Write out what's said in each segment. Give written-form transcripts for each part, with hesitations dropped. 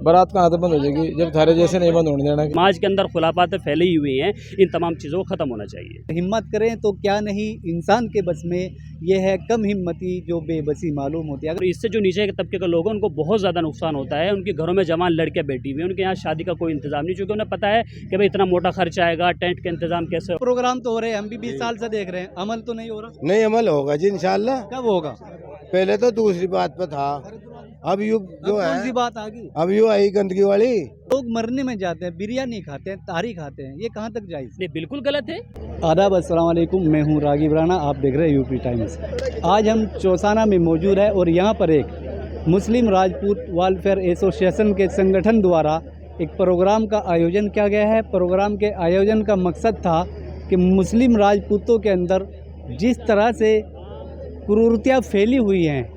बारात कहाँ से बंद हो जाएगी जब थारे जैसे नहीं बंद होने देना। समाज के अंदर खुलाफात फैली हुई हैं, इन तमाम चीज़ों को ख़त्म होना चाहिए। हिम्मत करें तो क्या नहीं, इंसान के बस में ये है कम हिम्मती जो बेबसी मालूम होती है। अगर इससे जो नीचे के तबके के लोग हैं उनको बहुत ज़्यादा नुकसान होता है। उनके घरों में जवान लड़के बैठी हुई हैं, उनके यहाँ शादी का कोई इंतजाम नहीं, क्योंकि उन्हें पता है कि भाई इतना मोटा खर्चा आएगा, टेंट का इंतजाम कैसे। प्रोग्राम तो हो रहे हैं, हम भी 20 साल से देख रहे हैं, अमल तो नहीं हो रहा। नहीं अमल होगा जी इंशाल्लाह। कब होगा? पहले तो दूसरी बात पर था, अब यू जो कौन है सी बात आ गई? अब यू आई गंदगी वाली। लोग मरने में जाते हैं, बिरयानी खाते हैं, तारी खाते हैं, ये कहाँ तक जायज़? ये बिल्कुल गलत है। आदाब, अस्सलाम वालेकुम, मैं हूँ रागिब राना, आप देख रहे हैं यूपी टाइम्स। आज हम चौसाना में मौजूद है और यहाँ पर एक मुस्लिम राजपूत वेलफेयर एसोसिएशन के संगठन द्वारा एक प्रोग्राम का आयोजन किया गया है। प्रोग्राम के आयोजन का मकसद था कि मुस्लिम राजपूतों के अंदर जिस तरह से कुरीतियाँ फैली हुई हैं,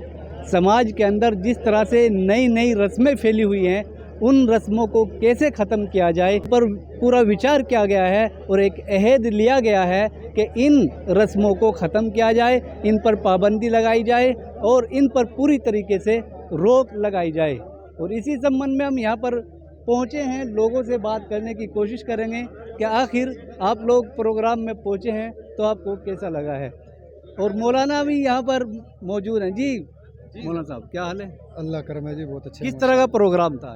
समाज के अंदर जिस तरह से नई नई रस्में फैली हुई हैं, उन रस्मों को कैसे ख़त्म किया जाए पर पूरा विचार किया गया है और एक अहद लिया गया है कि इन रस्मों को ख़त्म किया जाए, इन पर पाबंदी लगाई जाए और इन पर पूरी तरीके से रोक लगाई जाए। और इसी संबंध में हम यहाँ पर पहुँचे हैं, लोगों से बात करने की कोशिश करेंगे कि आखिर आप लोग प्रोग्राम में पहुँचे हैं तो आपको कैसा लगा है। और मौलाना भी यहाँ पर मौजूद हैं। जी मौलाना साहब, क्या हाल है? अल्लाह करम है जी, बहुत अच्छा। किस तरह का प्रोग्राम था?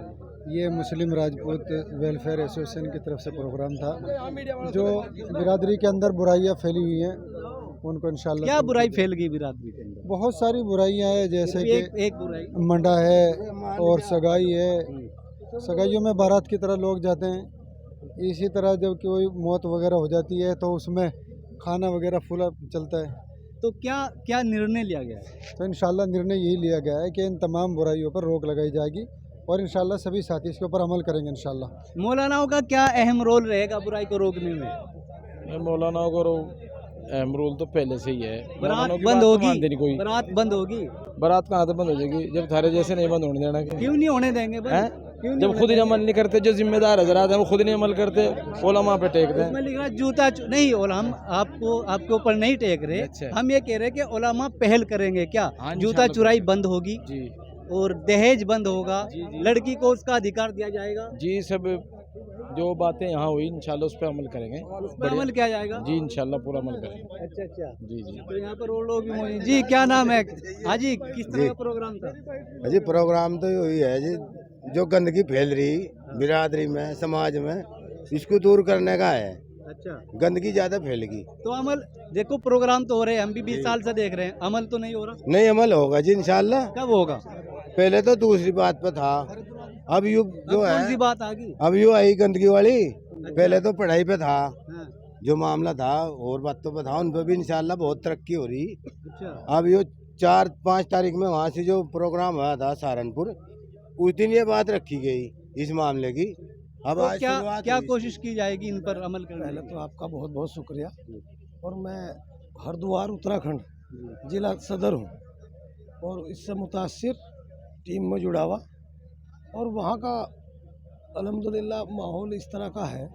ये मुस्लिम राजपूत वेलफेयर एसोसिएशन की तरफ से प्रोग्राम था। जो बिरादरी के अंदर बुराइयां फैली हुई हैं उनको इंशाल्लाह। क्या बुराई फैल गई बिरादरी के अंदर? बहुत सारी बुराइयां हैं, जैसे कि एक बुराई मंडा है और सगाई है। सगाइयों में बारात की तरह लोग जाते हैं। इसी तरह जब कोई मौत वगैरह हो जाती है तो उसमें खाना वगैरह फुला चलता है। तो क्या क्या निर्णय लिया गया है? तो इंशाल्लाह निर्णय यही लिया गया है कि इन तमाम बुराइयों पर रोक लगाई जाएगी और इंशाल्लाह सभी साथी इसके ऊपर अमल करेंगे इंशाल्लाह। मौलानाओं का क्या अहम रोल रहेगा बुराई को रोकने में? मौलाना को अहम रोल तो पहले से ही है। बारात मौलाना की बंद बात तो होगी, मानते नहीं कोई। बारात बंद होगी। बारात कहाँ से बंद हो जाएगी जब थारे जैसे नहीं बंद होने देना। क्यों नहीं होने देंगे? क्यों नहीं जब होने खुद ही देंगे? अमल नहीं करते, जो जिम्मेदार हजरात हैं वो खुद नहीं अमल करते, उलमा पे टेकते हैं। उसमें लिखा है जूता नहीं, और हम आपके ऊपर नहीं टेक रहे। अच्छा। हम ये कह रहे हैं कि उलमा पहल करेंगे। क्या हाँ, जूता इंशाल्लाह चुराई बंद होगी जी और दहेज बंद होगा, जी, जी। लड़की को उसका अधिकार दिया जाएगा। जी, सब जो बातें यहाँ हुई इंशाल्लाह उस पर अमल करेंगे। उस पर अमल किया जाएगा। जी इंशाल्लाह पूरा अमल करेंगे। अच्छा अच्छा। जी जी। तो यहाँ पर और लोग भी मौजूद। जी क्या नाम है? हाँ जी, किस तरह का प्रोग्राम था? जी प्रोग्राम तो यही है जी, जो गंदगी फैल रही बिरादरी में समाज में इसको दूर करने का है। अच्छा, गंदगी ज्यादा फैलेगी तो अमल देखो, प्रोग्राम तो हो रहे हैं, हम भी 20 साल से देख रहे हैं, अमल तो नहीं हो रहा। नहीं अमल होगा जी इंशाल्लाह। कब होगा? पहले तो दूसरी बात पर था, अब यू जो कौन सी है बात आ गई? अब यू आई गंदगी वाली। पहले तो पढ़ाई पे था, हाँ, जो मामला था और बातों पे था, उन पर भी इंशाल्लाह बहुत तरक्की हो रही। अच्छा। अब ये 4-5 तारीख में वहाँ से जो प्रोग्राम हुआ था सहारनपुर, उस दिन ये बात रखी गई इस मामले की। अब तो आज क्या शुरुआत क्या हुई। कोशिश की जाएगी इन पर अमल करने पहले की? तो आपका बहुत बहुत शुक्रिया। और मैं हरिद्वार उत्तराखंड जिला सदर हूँ और इससे मुतासिर टीम में जुड़ा हुआ, और वहाँ का अल्हम्दुलिल्लाह माहौल इस तरह का है,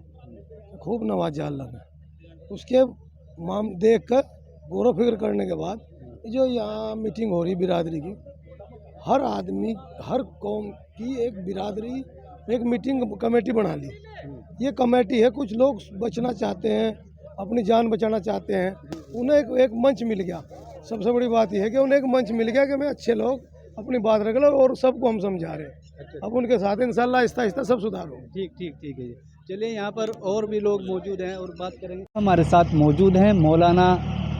खूब नवाजा अल्लाह ने। उसके देख कर गौर व फिक्र करने के बाद जो यहाँ मीटिंग हो रही बिरादरी की, हर आदमी हर कौम की एक बिरादरी एक मीटिंग कमेटी बना ली। ये कमेटी है, कुछ लोग बचना चाहते हैं, अपनी जान बचाना चाहते हैं, उन्हें एक मंच मिल गया। सबसे बड़ी बात यह है कि उन्हें एक मंच मिल गया कि मैं अच्छे लोग अपनी बात रख लो और सबको हम समझा रहे हैं। अब उनके साथ इंशाल्लाह आहिस्ता आहिस्ता सब सुधार हो। ठीक ठीक ठीक है जी। चलिए, यहाँ पर और भी लोग मौजूद हैं और बात करेंगे। हमारे साथ मौजूद हैं मौलाना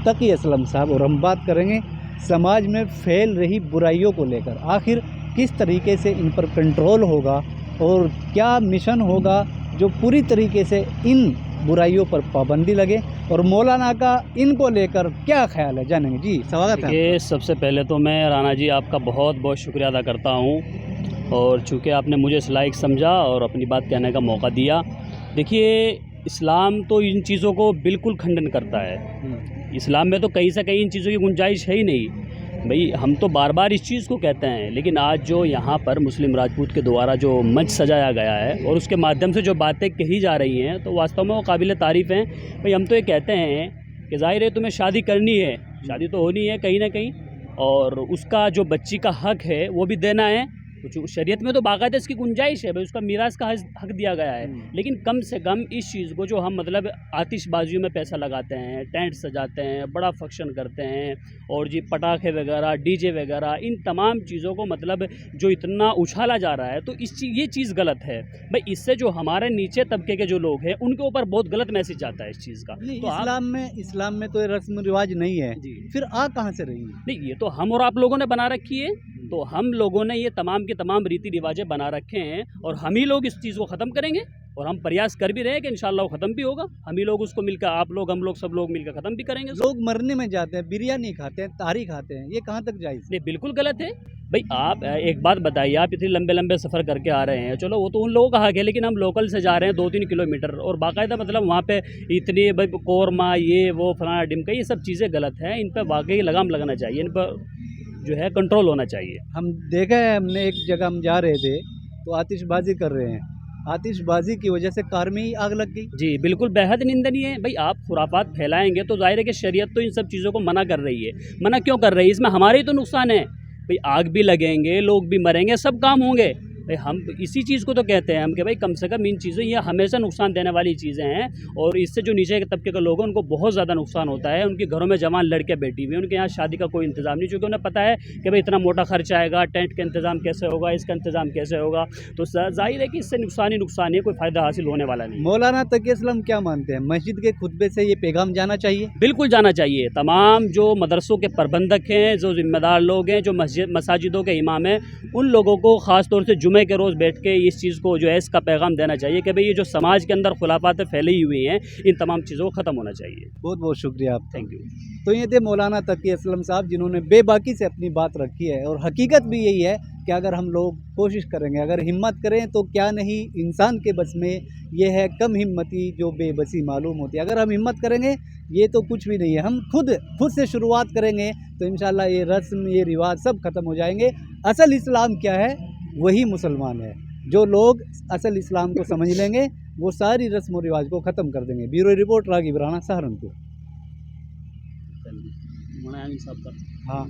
तकी असलम साहब और हम बात करेंगे समाज में फैल रही बुराइयों को लेकर। आखिर किस तरीके से इन पर कंट्रोल होगा और क्या मिशन होगा जो पूरी तरीके से इन बुराइयों पर पाबंदी लगे, और मौलाना का इनको लेकर क्या ख्याल है, जानेंगे। जी स्वागत है। देखिए, सबसे पहले तो मैं राणा जी आपका बहुत बहुत शुक्रिया अदा करता हूँ, और चूँकि आपने मुझे इस लायक समझा और अपनी बात कहने का मौका दिया। देखिए, इस्लाम तो इन चीज़ों को बिल्कुल खंडन करता है। इस्लाम में तो कहीं से कहीं इन चीज़ों की गुंजाइश है ही नहीं। भाई, हम तो बार बार इस चीज़ को कहते हैं, लेकिन आज जो यहाँ पर मुस्लिम राजपूत के द्वारा जो मंच सजाया गया है और उसके माध्यम से जो बातें कही जा रही हैं, तो वास्तव में वो काबिल तारीफ़ हैं। भाई, हम तो ये कहते हैं कि ज़ाहिर है तुम्हें शादी करनी है, शादी तो होनी है कहीं ना कहीं, और उसका जो बच्ची का हक है वो भी देना है, कुछ शरीयत में तो बाकायदा इसकी गुंजाइश है भाई, उसका मीरास का हक दिया गया है, लेकिन कम से कम इस चीज़ को जो हम मतलब आतिशबाजियों में पैसा लगाते हैं, टेंट सजाते हैं, बड़ा फंक्शन करते हैं और जी पटाखे वगैरह, डीजे वगैरह, इन तमाम चीज़ों को मतलब जो इतना उछाला जा रहा है, तो ये चीज़ गलत है भाई। इससे जो हमारे नीचे तबके के जो लोग हैं उनके ऊपर बहुत गलत मैसेज आता है इस चीज़ का। तो इस्लाम में तो ये रस्म रिवाज नहीं है, फिर आ कहाँ से रही है? नहीं, ये तो हम और आप लोगों ने बना रखी है, तो हम लोगों ने ये तमाम के तमाम रीति रिवाजें बना रखे हैं और हम ही लोग इस चीज़ को ख़त्म करेंगे और हम प्रयास कर भी रहे हैं कि इंशाल्लाह वो ख़त्म भी होगा। हम ही लोग उसको मिलकर, आप लोग, हम लोग, सब लोग मिलकर ख़त्म भी करेंगे। लोग मरने में जाते हैं, बिरयानी खाते हैं, तारी खाते हैं, ये कहाँ तक जायज़? नहीं, बिल्कुल गलत है भाई। आप एक बात बताइए, आप इतने लंबे लंबे सफ़र करके आ रहे हैं, चलो वो तो उन लोगों का हक है, लेकिन हम लोकल से जा रहे हैं 2-3 किलोमीटर और बाकायदा मतलब वहाँ पे इतनी भाई कोरमा, ये वो फलाना डिमका, ये सब चीज़ें गलत हैं। इन पर वाकई लगाम लगना चाहिए, इन पर जो है कंट्रोल होना चाहिए। हम देखा है, हमने एक जगह हम जा रहे थे तो आतिशबाजी कर रहे हैं, आतिशबाजी की वजह से कार में ही आग लग गई। जी बिल्कुल, बेहद निंदनीय है भाई। आप खुराफात फैलाएंगे तो जाहिर है कि शरीयत तो इन सब चीज़ों को मना कर रही है। मना क्यों कर रही है? इसमें हमारे ही तो नुकसान है भाई, आग भी लगेंगे, लोग भी मरेंगे, सब काम होंगे भाई। हम इसी चीज़ को तो कहते हैं हम कि भाई कम से कम इन चीज़ों, ये हमेशा नुकसान देने वाली चीज़ें हैं और इससे जो नीचे के तबके के लोग हैं उनको बहुत ज़्यादा नुकसान होता है। उनके घरों में जवान लड़के बैठी हुई हैं, उनके यहाँ शादी का कोई इंतज़ाम नहीं, क्योंकि उन्हें पता है कि भाई इतना मोटा खर्च आएगा, टेंट का इंतज़ाम कैसे होगा, इसका इंतज़ाम कैसे होगा, तो जाहिर है कि इससे नुकसान ही नुकसान है, कोई फ़ायदा हासिल होने वाला नहीं। मौलाना तकी असलम क्या मानते हैं, मस्जिद के खुतबे से ये पैगाम जाना चाहिए? बिल्कुल जाना चाहिए। तमाम जो मदरसों के प्रबंधक हैं, जो ज़िम्मेदार लोग हैं, जो मसाजिदों के इमाम हैं, उन लोगों को ख़ास तौर से जुमे के रोज़ बैठ के इस चीज़ को जो है इसका पैगाम देना चाहिए कि भाई ये जो समाज के अंदर खुलाफातें फैली हुई हैं, इन तमाम चीज़ों को ख़त्म होना चाहिए। बहुत बहुत शुक्रिया आपका। Thank you. तो ये थे मौलाना तकी असलम साहब, जिन्होंने बेबाकी से अपनी बात रखी है और हकीकत भी यही है कि अगर हम लोग कोशिश करेंगे, अगर हिम्मत करें तो क्या नहीं, इंसान के बस में ये है कम हिम्मती जो बेबसी मालूम होती है। अगर हम हिम्मत करेंगे, ये तो कुछ भी नहीं है, हम खुद से शुरुआत करेंगे तो इंशाल्लाह ये रस्म, ये रिवाज सब ख़त्म हो जाएंगे। असल इस्लाम क्या है, वही मुसलमान है। जो लोग असल इस्लाम को समझ लेंगे वो सारी रस्म और रिवाज को ख़त्म कर देंगे। ब्यूरो रिपोर्ट, रागी राणा, सहारनपुर। हाँ।